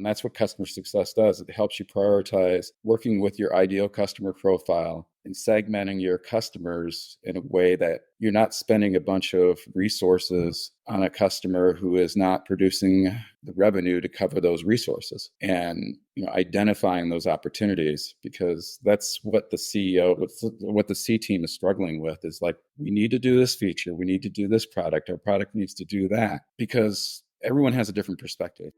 And that's what customer success does. It helps you prioritize working with your ideal customer profile and segmenting your customers in a way that you're not spending a bunch of resources on a customer who is not producing the revenue to cover those resources, and identifying those opportunities, because that's what the CEO, what the C team is struggling with, is like, we need to do this feature, we need to do this product, our product needs to do that, because everyone has a different perspective.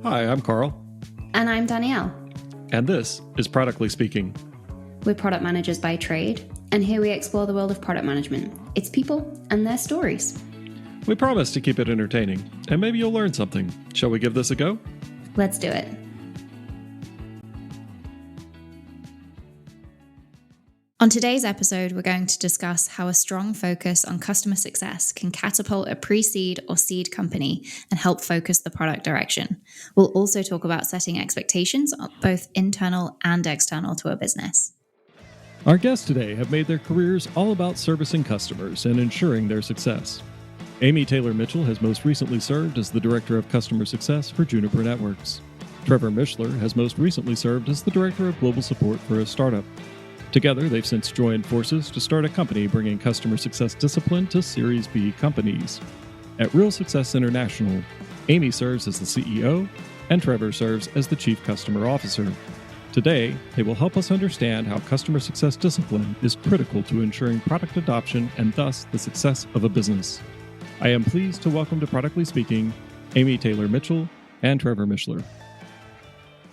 Hi, I'm Karl. And I'm Danielle. And this is Productly Speaking. We're product managers by trade, and here we explore the world of product management, its people, and their stories. We promise to keep it entertaining, and maybe you'll learn something. Shall we give this a go? Let's do it. On today's episode, we're going to discuss how a strong focus on customer success can catapult a pre-seed or seed company and help focus the product direction. We'll also talk about setting expectations, both internal and external to a business. Our guests today have made their careers all about servicing customers and ensuring their success. Amy Taylor Mitchell has most recently served as the Director of Customer Success for Juniper Networks. Trevor Mishler has most recently served as the Director of Global Support for a startup. Together, they've since joined forces to start a company bringing customer success discipline to Series B companies. At Real Success International, Amy serves as the CEO, and Trevor serves as the Chief Customer Officer. Today, they will help us understand how customer success discipline is critical to ensuring product adoption and thus the success of a business. I am pleased to welcome to Productly Speaking, Amy Taylor Mitchell and Trevor Mishler.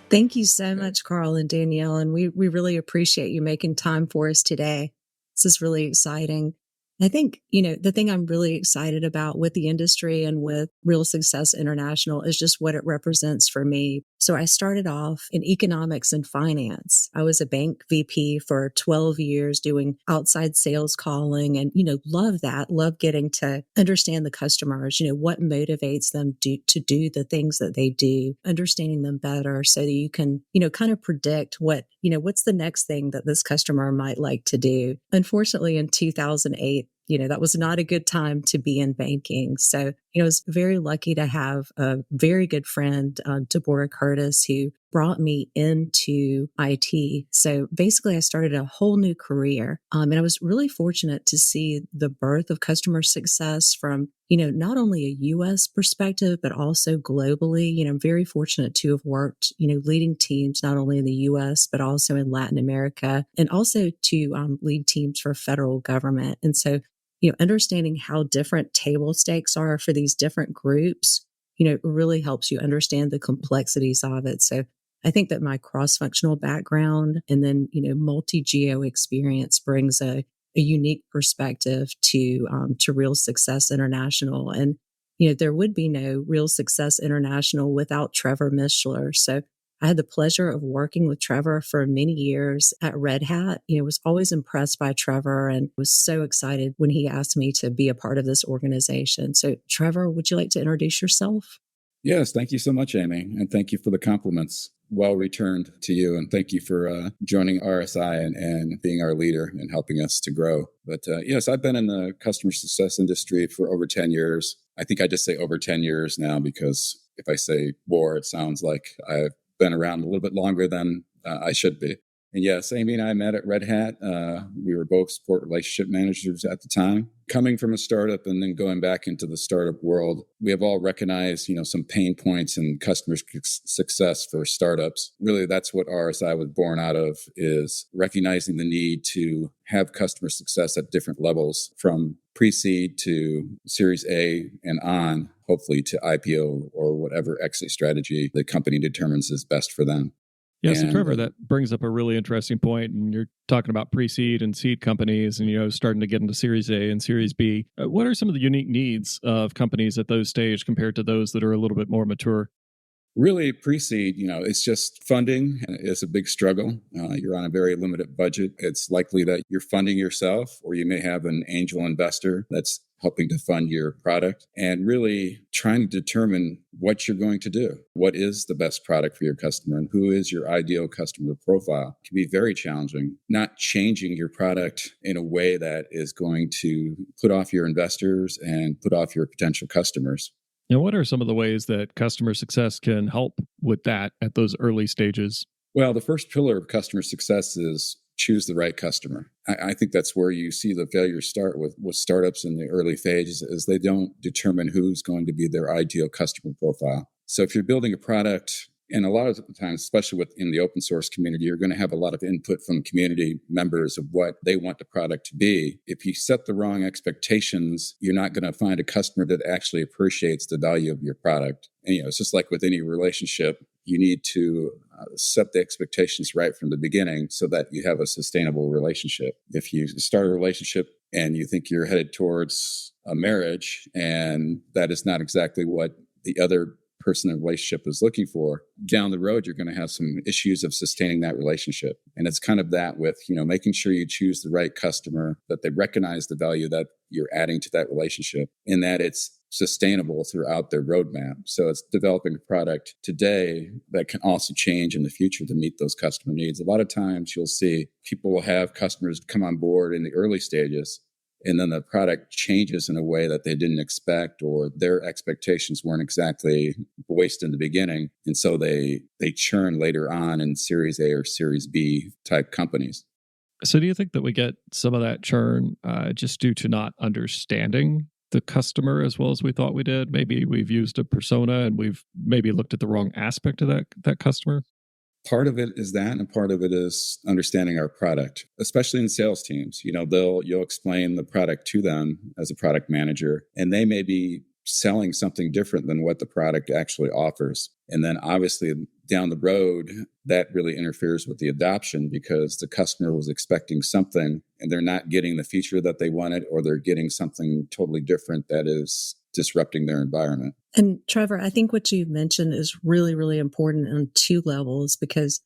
Thank you so much, Karl and Danielle, and we really appreciate you making time for us today. This is really exciting. I think, the thing I'm really excited about with the industry and with Real Success International is just what it represents for me. So I started off in economics and finance. I was a bank VP for 12 years doing outside sales calling and, love that, love getting to understand the customers, what motivates them to do the things that they do, understanding them better so that you can, kind of predict what's the next thing that this customer might like to do. Unfortunately, in 2008, that was not a good time to be in banking. So, I was very lucky to have a very good friend, Deborah Curtis, who brought me into IT. So basically, I started a whole new career. And I was really fortunate to see the birth of customer success from, not only a U.S. perspective, but also globally. I'm very fortunate to have worked, leading teams, not only in the U.S., but also in Latin America, and also to lead teams for federal government. And so, understanding how different table stakes are for these different groups, really helps you understand the complexities of it. So I think that my cross-functional background and then, multi-geo experience brings a unique perspective to Real Success International. And, there would be no Real Success International without Trevor Mishler. So I had the pleasure of working with Trevor for many years at Red Hat. Was always impressed by Trevor and was so excited when he asked me to be a part of this organization. So Trevor, would you like to introduce yourself? Yes, thank you so much, Amy. And thank you for the compliments. Well returned to you. And thank you for joining RSI and being our leader and helping us to grow. But yes, I've been in the customer success industry for over 10 years. I think I just say over 10 years now, because if I say more, it sounds like I've been around a little bit longer than I should be. And yes, Amy and I met at Red Hat. We were both support relationship managers at the time. Coming from a startup and then going back into the startup world, we have all recognized, some pain points in customer success for startups. Really, that's what RSI was born out of, is recognizing the need to have customer success at different levels, from pre-seed to Series A and on, hopefully to IPO or whatever exit strategy the company determines is best for them. Yeah, so Trevor, that brings up a really interesting point. And you're talking about pre-seed and seed companies and, starting to get into Series A and Series B. What are some of the unique needs of companies at those stage compared to those that are a little bit more mature? Really, pre-seed, it's just funding is a big struggle. You're on a very limited budget. It's likely that you're funding yourself, or you may have an angel investor that's helping to fund your product, and really trying to determine what you're going to do. What is the best product for your customer and who is your ideal customer profile? It can be very challenging. Not changing your product in a way that is going to put off your investors and put off your potential customers. And what are some of the ways that customer success can help with that at those early stages? Well, the first pillar of customer success is choose the right customer. I think that's where you see the failures start with startups in the early phases, is they don't determine who's going to be their ideal customer profile. So if you're building a product, and a lot of the times, especially within the open source community, you're going to have a lot of input from community members of what they want the product to be. If you set the wrong expectations, you're not going to find a customer that actually appreciates the value of your product. And, it's just like with any relationship, you need to set the expectations right from the beginning so that you have a sustainable relationship. If you start a relationship and you think you're headed towards a marriage, and that is not exactly what the other person in a relationship is looking for, down the road, you're going to have some issues of sustaining that relationship. And it's kind of that with, making sure you choose the right customer, that they recognize the value that you're adding to that relationship, and that it's sustainable throughout their roadmap. So it's developing a product today that can also change in the future to meet those customer needs. A lot of times you'll see people will have customers come on board in the early stages, and then the product changes in a way that they didn't expect, or their expectations weren't exactly voiced in the beginning. And so they churn later on in Series A or Series B type companies. So do you think that we get some of that churn just due to not understanding the customer as well as we thought we did? Maybe we've used a persona and we've maybe looked at the wrong aspect of that customer? Part of it is that, and part of it is understanding our product, especially in sales teams. You'll explain the product to them as a product manager, and they may be selling something different than what the product actually offers. And then obviously down the road, that really interferes with the adoption, because the customer was expecting something and they're not getting the feature that they wanted, or they're getting something totally different that is disrupting their environment. And Trevor, I think what you mentioned is really, really important on two levels, because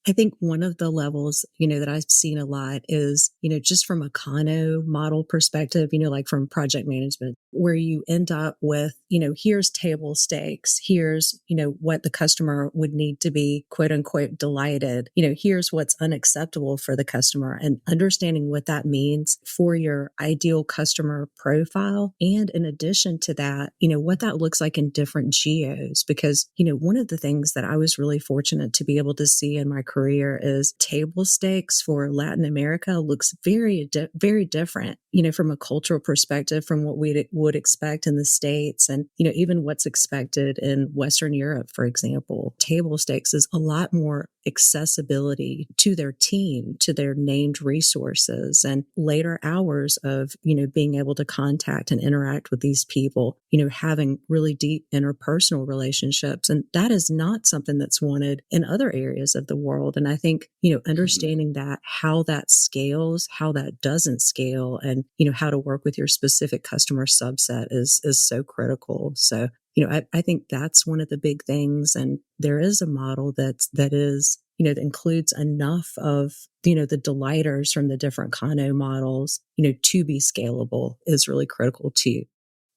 I think one of the levels, that I've seen a lot is, just from a Kano model perspective, like from project management, where you end up with, here's table stakes, here's, what the customer would need to be quote unquote delighted, here's what's unacceptable for the customer, and understanding what that means for your ideal customer profile. And in addition to that, what that looks like in different geos, because, one of the things that I was really fortunate to be able to see in my career is table stakes for Latin America looks very, very different, from a cultural perspective from what we would expect in the States, and, even what's expected in Western Europe, for example. Table stakes is a lot more accessibility to their team, to their named resources, and later hours of, being able to contact and interact with these people, having really deep interpersonal relationships. And that is not something that's wanted in other areas of the world. And I think, understanding that, how that scales, how that doesn't scale, and, how to work with your specific customer subset is so critical. So, I think that's one of the big things. And there is a model that is, that includes enough of, the delighters from the different Kano models, to be scalable is really critical too.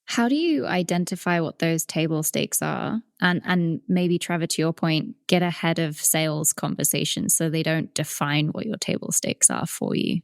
How do you identify what those table stakes are? And maybe, Trevor, to your point, get ahead of sales conversations so they don't define what your table stakes are for you?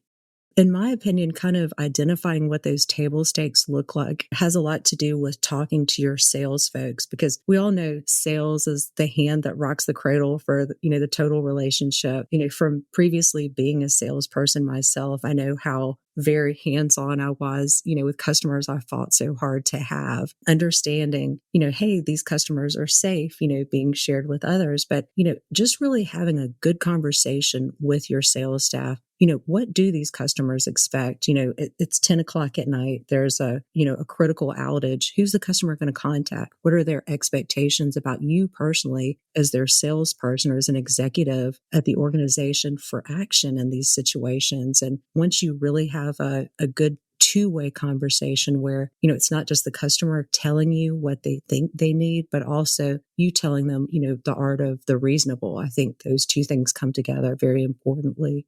In my opinion, kind of identifying what those table stakes look like has a lot to do with talking to your sales folks, because we all know sales is the hand that rocks the cradle for, the total relationship. From previously being a salesperson myself, I know how very hands-on I was, with customers I fought so hard to have, understanding, hey, these customers are safe, being shared with others, but, just really having a good conversation with your sales staff. What do these customers expect? It's 10 o'clock at night. There's a critical outage. Who's the customer going to contact? What are their expectations about you personally as their salesperson or as an executive at the organization for action in these situations? And once you really have a good two-way conversation where, it's not just the customer telling you what they think they need, but also you telling them, the art of the reasonable. I think those two things come together very importantly.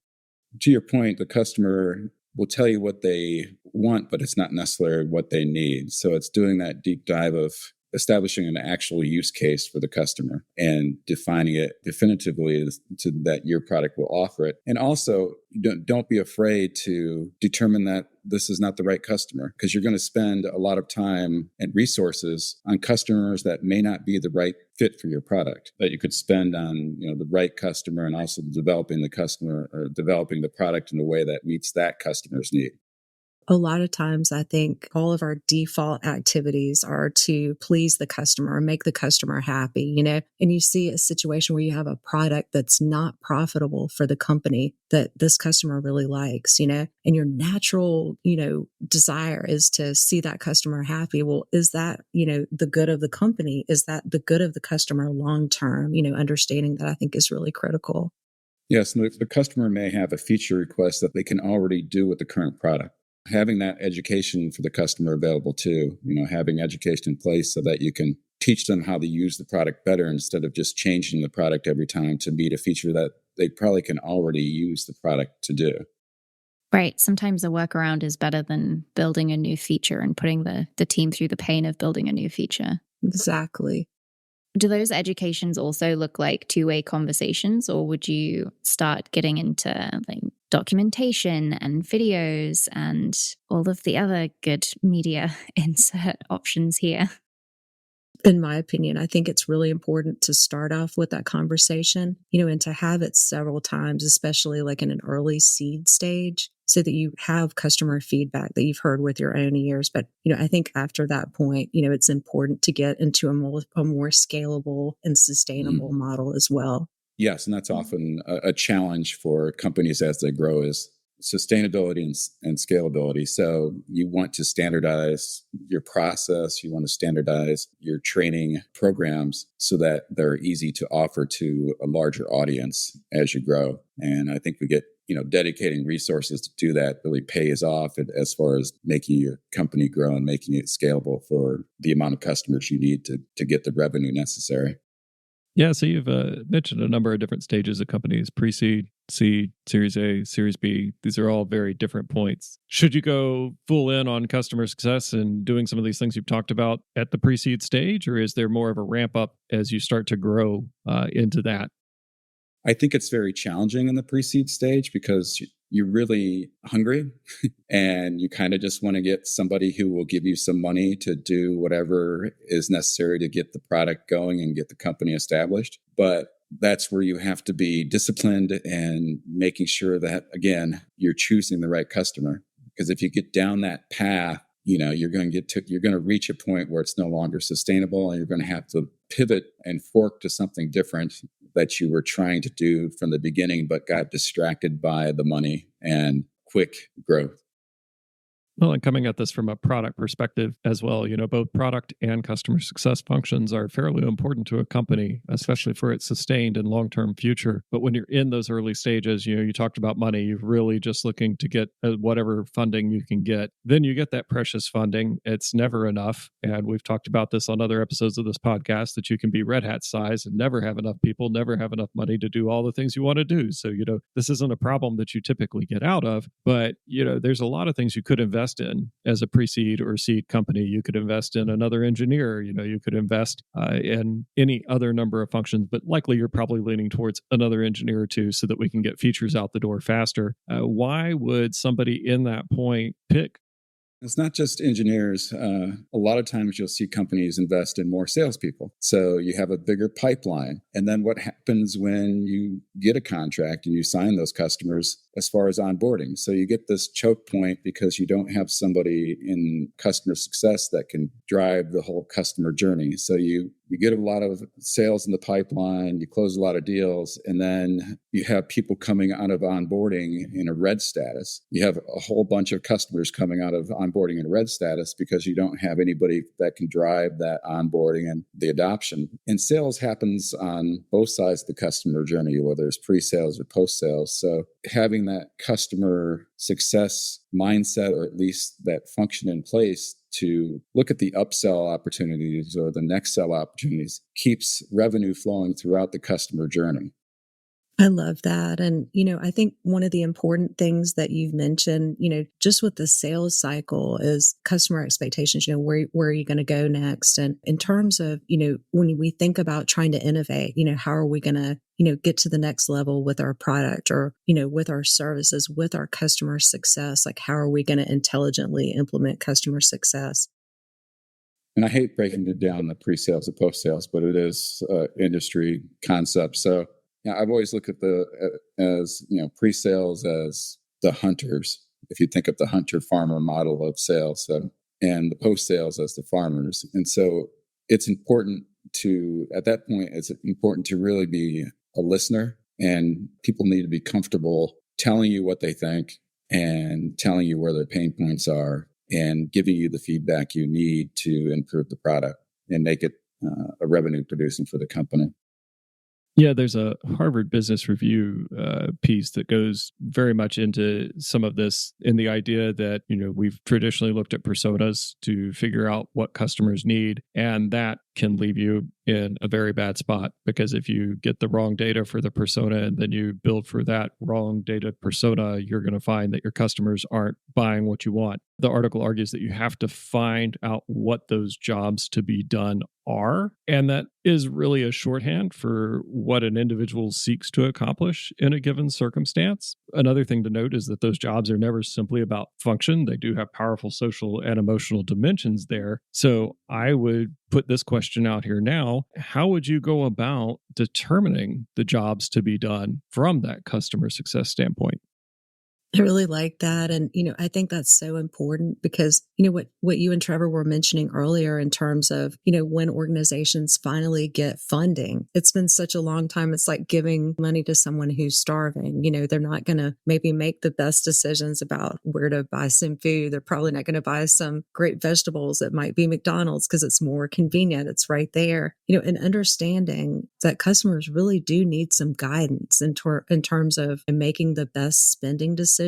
To your point, the customer will tell you what they want, but it's not necessarily what they need. So it's doing that deep dive of establishing an actual use case for the customer and defining it definitively to that your product will offer it. And also, don't be afraid to determine that this is not the right customer, because you're going to spend a lot of time and resources on customers that may not be the right fit for your product, that you could spend on, the right customer, and also developing the customer or developing the product in a way that meets that customer's need. A lot of times, I think all of our default activities are to please the customer or make the customer happy, and you see a situation where you have a product that's not profitable for the company that this customer really likes, and your natural, desire is to see that customer happy. Well, is that, the good of the company? Is that the good of the customer long term? Understanding that, I think, is really critical. Yes, the customer may have a feature request that they can already do with the current product. Having that education for the customer available too, having education in place so that you can teach them how to use the product better instead of just changing the product every time to meet a feature that they probably can already use the product to do. Right. Sometimes a workaround is better than building a new feature and putting the team through the pain of building a new feature. Exactly. Do those educations also look like two-way conversations, or would you start getting into documentation and videos and all of the other good media insert options here? In my opinion, I think it's really important to start off with that conversation, and to have it several times, especially in an early seed stage, so that you have customer feedback that you've heard with your own ears. But, I think after that point, it's important to get into a more scalable and sustainable model as well. Yes, and that's often a challenge for companies as they grow, is sustainability and scalability. So you want to standardize your process, you want to standardize your training programs so that they're easy to offer to a larger audience as you grow. And I think we get, dedicating resources to do that really pays off as far as making your company grow and making it scalable for the amount of customers you need to get the revenue necessary. Yeah, so you've mentioned a number of different stages of companies: pre-seed, seed, Series A, Series B. These are all very different points. Should you go full in on customer success and doing some of these things you've talked about at the pre-seed stage, or is there more of a ramp up as you start to grow into that? I think it's very challenging in the pre-seed stage because you're really hungry and you kind of just want to get somebody who will give you some money to do whatever is necessary to get the product going and get the company established. But that's where you have to be disciplined and making sure that, again, you're choosing the right customer. Because if you get down that path, you're going to reach a point where it's no longer sustainable, and you're going to have to pivot and fork to something different that you were trying to do from the beginning, but got distracted by the money and quick growth. Well, and coming at this from a product perspective as well, both product and customer success functions are fairly important to a company, especially for its sustained and long-term future. But when you're in those early stages, you talked about money, you're really just looking to get whatever funding you can get. Then you get that precious funding. It's never enough. And we've talked about this on other episodes of this podcast, that you can be Red Hat size and never have enough people, never have enough money to do all the things you want to do. So, this isn't a problem that you typically get out of, but, there's a lot of things you could invest in as a pre-seed or seed company. You could invest in another engineer, you could invest in any other number of functions, but likely you're probably leaning towards another engineer or two so that we can get features out the door faster. Why would somebody in that point pick? It's not just engineers. A lot of times you'll see companies invest in more salespeople. So you have a bigger pipeline. And then what happens when you get a contract and you sign those customers as far as onboarding? So you get this choke point because you don't have somebody in customer success that can drive the whole customer journey. So you get a lot of sales in the pipeline, you close a lot of deals, and then you have people coming out of onboarding in a red status. You have a whole bunch of customers coming out of onboarding in a red status because you don't have anybody that can drive that onboarding and the adoption. And sales happens on both sides of the customer journey, whether it's pre-sales or post-sales. So having that customer success mindset, or at least that function in place to look at the upsell opportunities or the next sell opportunities, keeps revenue flowing throughout the customer journey. I love that. And, I think one of the important things that you've mentioned, just with the sales cycle is customer expectations, where are you going to go next? And in terms of, when we think about trying to innovate, how are we going to, get to the next level with our product or, with our services, with our customer success? Like, how are we going to intelligently implement customer success? And I hate breaking it down the pre-sales and post-sales, but it is industry concept. So I've always looked at pre-sales as the hunters. If you think of the hunter-farmer model of sales, and the post-sales as the farmers. And so it's important at that point, it's important to really be a listener, and people need to be comfortable telling you what they think and telling you where their pain points are and giving you the feedback you need to improve the product and make it a revenue producing for the company. Yeah, there's a Harvard Business Review piece that goes very much into some of this in the idea that, we've traditionally looked at personas to figure out what customers need, and that can leave you in a very bad spot, because if you get the wrong data for the persona and then you build for that wrong data persona, you're going to find that your customers aren't buying what you want. The article argues that you have to find out what those jobs to be done are, and that is really a shorthand for what an individual seeks to accomplish in a given circumstance. Another thing to note is that those jobs are never simply about function. They do have powerful social and emotional dimensions there. So I would put this question out here now. How would you go about determining the jobs to be done from that customer success standpoint? I really like that. And, I think that's so important because, what you and Trevor were mentioning earlier in terms of, when organizations finally get funding, it's been such a long time. It's like giving money to someone who's starving. They're not going to maybe make the best decisions about where to buy some food. They're probably not going to buy some great vegetables that might be McDonald's because it's more convenient. It's right there, and understanding that customers really do need some guidance in terms of making the best spending decisions,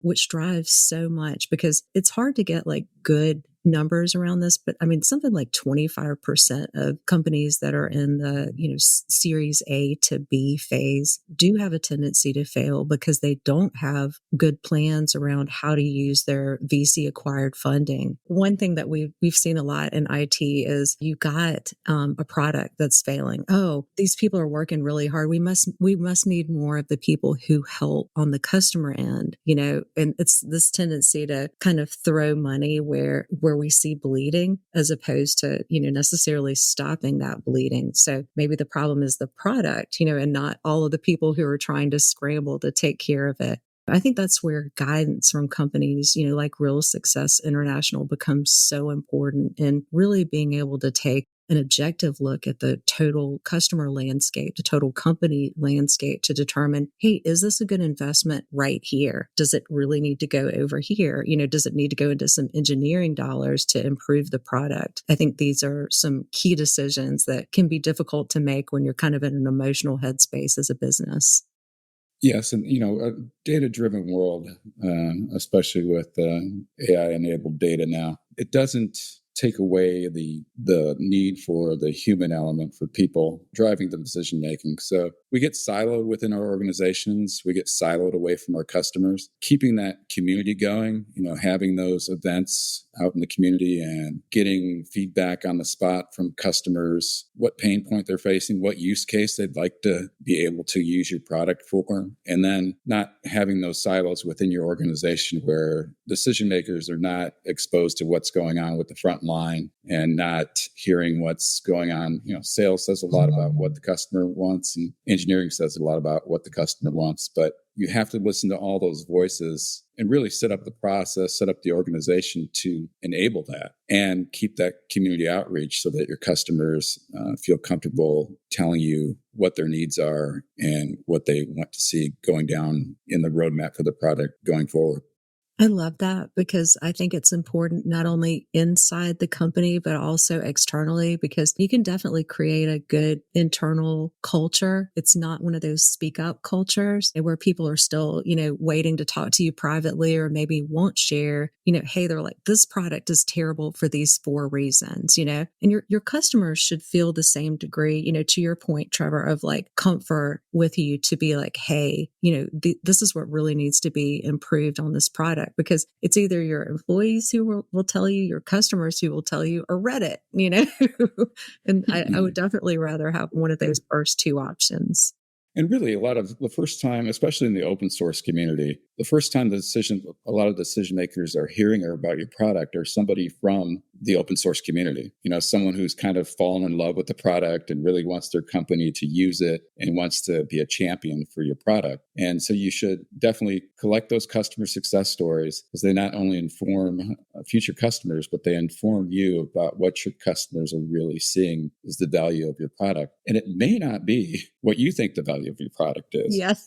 which drives so much, because it's hard to get like good numbers around this, but I mean, something like 25% of companies that are in the, Series A to B phase do have a tendency to fail because they don't have good plans around how to use their VC acquired funding. One thing that we've seen a lot in IT is you got a product that's failing. Oh, these people are working really hard. We must need more of the people who help on the customer end, and it's this tendency to kind of throw money where we see bleeding as opposed to, necessarily stopping that bleeding. So maybe the problem is the product, and not all of the people who are trying to scramble to take care of it. I think that's where guidance from companies, like Real Success International becomes so important in really being able to take an objective look at the total customer landscape, the total company landscape to determine, hey, is this a good investment right here? Does it really need to go over here? Does it need to go into some engineering dollars to improve the product? I think these are some key decisions that can be difficult to make when you're kind of in an emotional headspace as a business. Yes, and a data-driven world, especially with AI-enabled data now, it doesn't take away the need for the human element for people driving the decision making. So we get siloed within our organizations. We get siloed away from our customers. Keeping that community going, having those events out in the community and getting feedback on the spot from customers, what pain point they're facing, what use case they'd like to be able to use your product for, and then not having those silos within your organization where decision makers are not exposed to what's going on with the front line and not hearing what's going on. Sales says a lot about what the customer wants, and engineering says a lot about what the customer wants, but you have to listen to all those voices and really set up the process, set up the organization to enable that and keep that community outreach so that your customers feel comfortable telling you what their needs are and what they want to see going down in the roadmap for the product going forward. I love that because I think it's important not only inside the company, but also externally, because you can definitely create a good internal culture. It's not one of those speak up cultures where people are still, waiting to talk to you privately or maybe won't share, hey, they're like, this product is terrible for these 4 reasons, and your customers should feel the same degree, to your point, Trevor, of like comfort with you to be like, hey, this is what really needs to be improved on this product, because it's either your employees who will tell you, your customers who will tell you, or Reddit, and I would definitely rather have one of those first 2 options. And really, a lot of the first time, especially in the open source community, the first time a lot of decision makers are hearing about your product or somebody from the open source community, someone who's kind of fallen in love with the product and really wants their company to use it and wants to be a champion for your product. And so you should definitely collect those customer success stories, because they not only inform future customers, but they inform you about what your customers are really seeing is the value of your product. And it may not be what you think the value of your product is. Yes.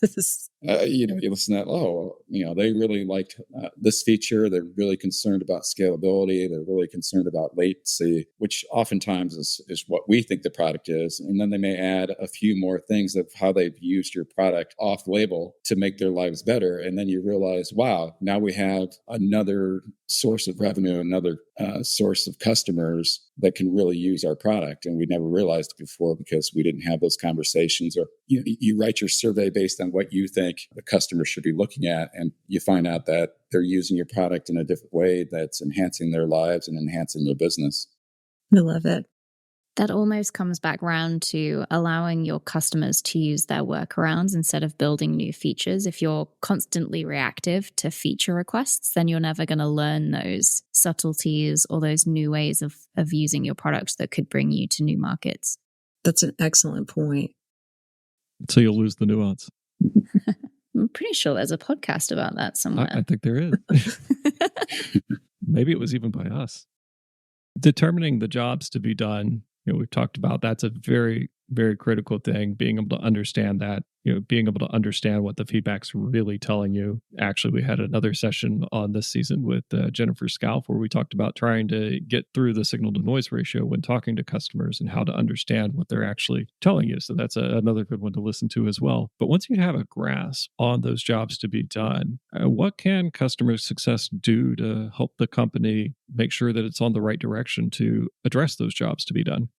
You listen to that, they really liked this feature. They're really concerned about scalability. They're really concerned about latency, which oftentimes is what we think the product is. And then they may add a few more things of how they've used your product off label to make their lives better. And then you realize, wow, now we have another source of revenue, another source of customers that can really use our product. And we never realized it before because we didn't have those conversations. Or you write your survey based on what you think the customer should be looking at, and you find out that they're using your product in a different way that's enhancing their lives and enhancing their business. I love it. That almost comes back round to allowing your customers to use their workarounds instead of building new features. If you're constantly reactive to feature requests, then you're never going to learn those subtleties or those new ways of using your products that could bring you to new markets. That's an excellent point. So you'll lose the nuance. I'm pretty sure there's a podcast about that somewhere. I think there is. Maybe it was even by us. Determining the jobs to be done, we've talked about that's a very, very critical thing, being able to understand that, being able to understand what the feedback's really telling you. Actually, we had another session on this season with Jennifer Scalf where we talked about trying to get through the signal to noise ratio when talking to customers and how to understand what they're actually telling you. So that's another good one to listen to as well. But once you have a grasp on those jobs to be done, what can customer success do to help the company make sure that it's on the right direction to address those jobs to be done?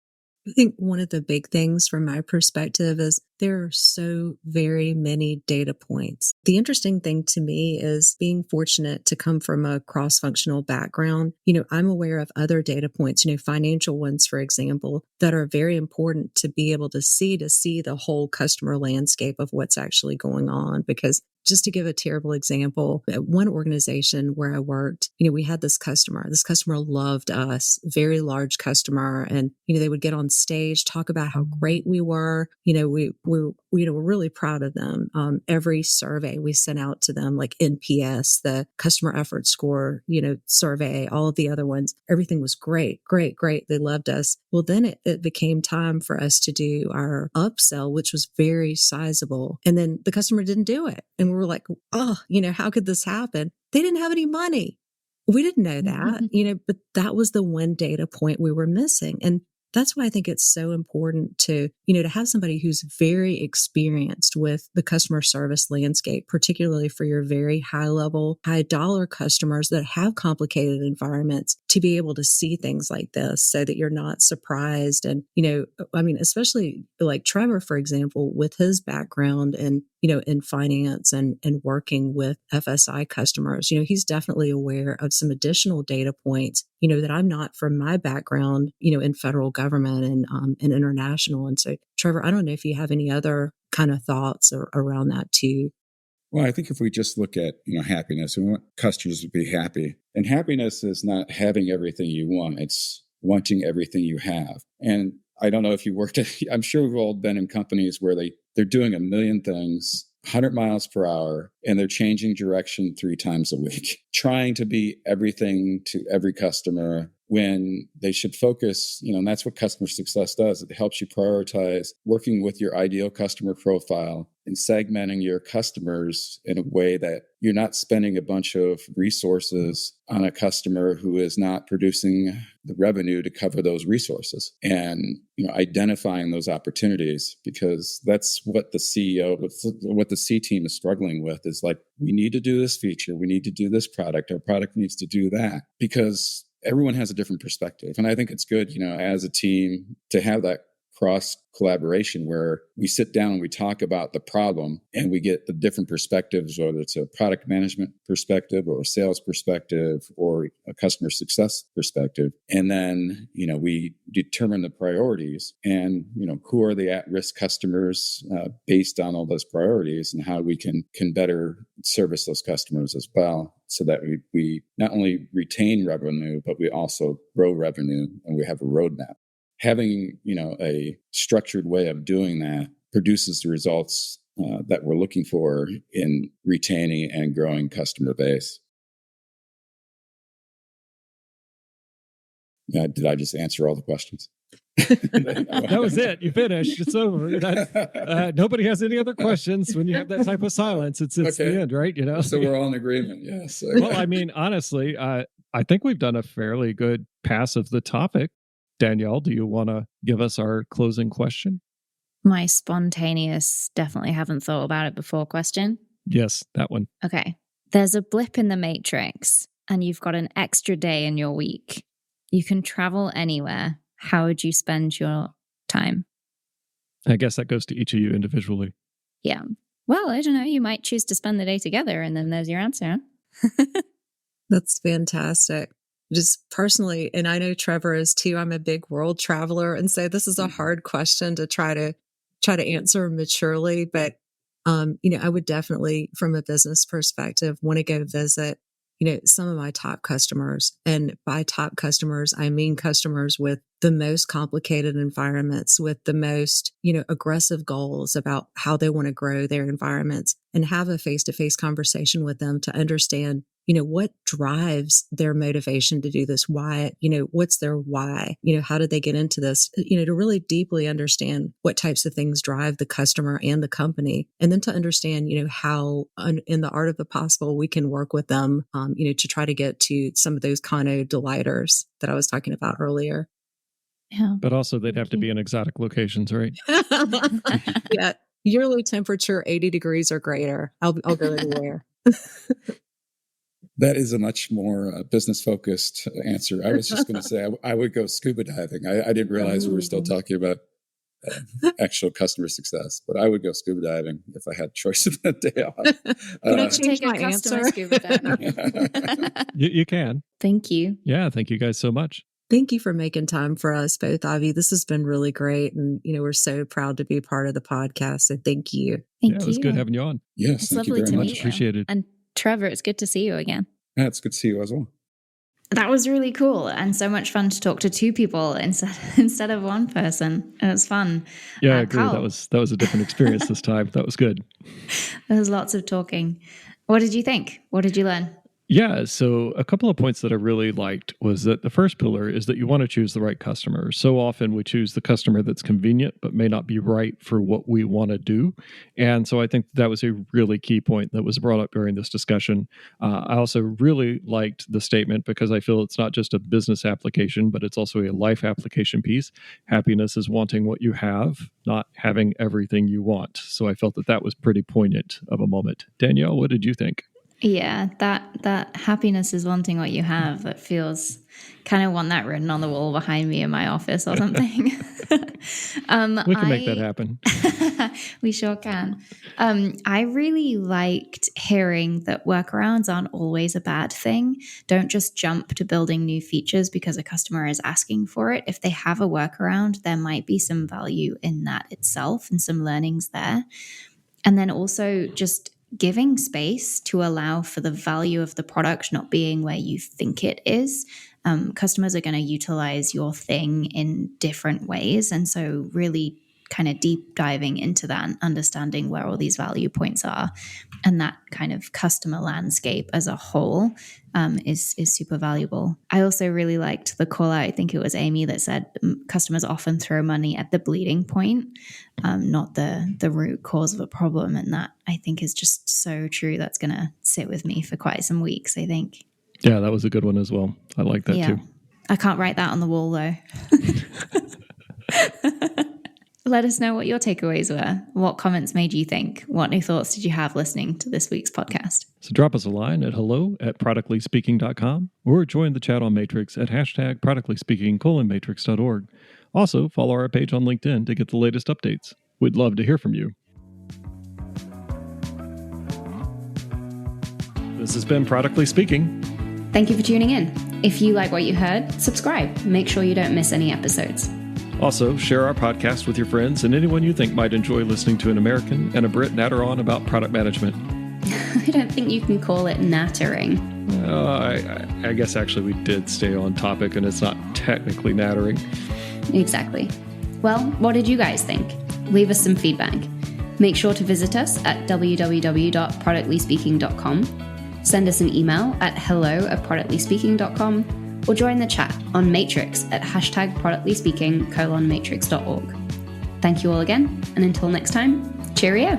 I think one of the big things from my perspective is there are so very many data points. The interesting thing to me is being fortunate to come from a cross-functional background. I'm aware of other data points, financial ones, for example, that are very important to be able to see the whole customer landscape of what's actually going on. Because just to give a terrible example, at one organization where I worked, we had this customer. This customer loved us, very large customer. And, they would get on stage, talk about how great we were. We were really proud of them. Every survey we sent out to them, like NPS, the customer effort score, survey, all of the other ones, everything was great. They loved us. Well, then it became time for us to do our upsell, which was very sizable. And then the customer didn't do it. And we were like, how could this happen? They didn't have any money. We didn't know that, but that was the one data point we were missing. And that's why I think it's so important to have somebody who's very experienced with the customer service landscape, particularly for your very high level, high dollar customers that have complicated environments, to be able to see things like this so that you're not surprised. And, especially like Trevor, for example, with his background and, in finance and working with FSI customers, he's definitely aware of some additional data points, that I'm not from my background, in federal government and international. And so, Trevor, I don't know if you have any other kind of thoughts around that too. Well, I think if we just look at, happiness, we want customers to be happy. And happiness is not having everything you want. It's wanting everything you have. And I don't know if you worked at, I'm sure we've all been in companies where they're doing a million things, 100 miles per hour, and they're changing direction 3 times a week, trying to be everything to every customer. when they should focus, and that's what customer success does. It helps you prioritize working with your ideal customer profile and segmenting your customers in a way that you're not spending a bunch of resources on a customer who is not producing the revenue to cover those resources, and identifying those opportunities, because that's what the CEO, what the C team is struggling with, is like, we need to do this feature, we need to do this product, our product needs to do that, because everyone has a different perspective. And I think it's good, as a team, to have that cross collaboration where we sit down and we talk about the problem and we get the different perspectives, whether it's a product management perspective or a sales perspective or a customer success perspective. And then, we determine the priorities and, who are the at-risk customers based on all those priorities, and how we can better service those customers as well, so that we not only retain revenue, but we also grow revenue, and we have a roadmap. Having, a structured way of doing that produces the results that we're looking for in retaining and growing customer base. Did I just answer all the questions? That was it. You finished. It's over. Nobody has any other questions. When you have that type of silence, it's okay. The end, right? So we're all in agreement. Yes. Okay. Well, I mean, honestly, I think we've done a fairly good pass of the topic. Danielle, do you want to give us our closing question? My spontaneous, definitely haven't thought about it before question. Yes, that one. Okay. There's a blip in the matrix and you've got an extra day in your week. You can travel anywhere. How would you spend your time? I guess that goes to each of you individually. Yeah. Well, I don't know. You might choose to spend the day together, and then there's your answer. That's fantastic. Just personally, and I know Trevor is too, I'm a big world traveler. And so this is a hard question to try to answer maturely. But, I would definitely, from a business perspective, want to go visit, some of my top customers. And by top customers, I mean customers with the most complicated environments, with the most, aggressive goals about how they want to grow their environments, and have a face-to-face conversation with them to understand, what drives their motivation to do this? Why, what's their why? How did they get into this? To really deeply understand what types of things drive the customer and the company. And then to understand, how in the art of the possible, we can work with them, to try to get to some of those kind of delighters that I was talking about earlier. Yeah. But also they'd have to be in exotic locations, right? Yeah. Yearly temperature, 80 degrees or greater. I'll go anywhere. That is a much more business-focused answer. I was just going to say I would go scuba diving. I didn't realize we were still talking about actual customer success, but I would go scuba diving if I had choice of that day off. Can I change my answer? Scuba diving. You can. Thank you. Yeah, thank you guys so much. Thank you for making time for us, both of you. This has been really great. And, we're so proud to be part of the podcast. So thank you. Thank you. It was good having you on. Yes, it's thank you lovely very to much. meet you. Appreciate it. And Trevor, it's good to see you again. Yeah, it's good to see you as well. That was really cool and so much fun to talk to two people instead of one person. It was fun. Yeah, I agree. Karl, That was a different experience this time. That was good. There was lots of talking. What did you think? What did you learn? Yeah, so a couple of points that I really liked was that the first pillar is that you want to choose the right customer. So often we choose the customer that's convenient, but may not be right for what we want to do. And so I think that was a really key point that was brought up during this discussion. I also really liked the statement because I feel it's not just a business application, but it's also a life application piece. Happiness is wanting what you have, not having everything you want. So I felt that was pretty poignant of a moment. Danielle, what did you think? Yeah, that happiness is wanting what you have. That feels kind of want that written on the wall behind me in my office or something. We can make that happen. We sure can. I really liked hearing that workarounds aren't always a bad thing. Don't just jump to building new features because a customer is asking for it. If they have a workaround, there might be some value in that itself and some learnings there. And then also just giving space to allow for the value of the product not being where you think it is. Customers are going to utilize your thing in different ways. And so really kind of deep diving into that and understanding where all these value points are, and that kind of customer landscape as a whole is super valuable. I also really liked the call out. I think it was Amy that said customers often throw money at the bleeding point, not the root cause of a problem. And that I think is just so true. That's going to sit with me for quite some weeks, I think. Yeah, that was a good one as well. I like that too. I can't write that on the wall though. Let us know what your takeaways were. What comments made you think? What new thoughts did you have listening to this week's podcast? So drop us a line at hello@productlyspeaking.com or join the chat on Matrix at #productlyspeaking:/matrix.org. Also, follow our page on LinkedIn to get the latest updates. We'd love to hear from you. This has been Productly Speaking. Thank you for tuning in. If you like what you heard, subscribe. Make sure you don't miss any episodes. Also, share our podcast with your friends and anyone you think might enjoy listening to an American and a Brit natter on about product management. I don't think you can call it nattering. I guess actually we did stay on topic and it's not technically nattering. Exactly. Well, what did you guys think? Leave us some feedback. Make sure to visit us at www.productlyspeaking.com. Send us an email at hello@productlyspeaking.com. or join the chat on Matrix at #productlyspeaking:/matrix.org. Thank you all again, and until next time, cheerio.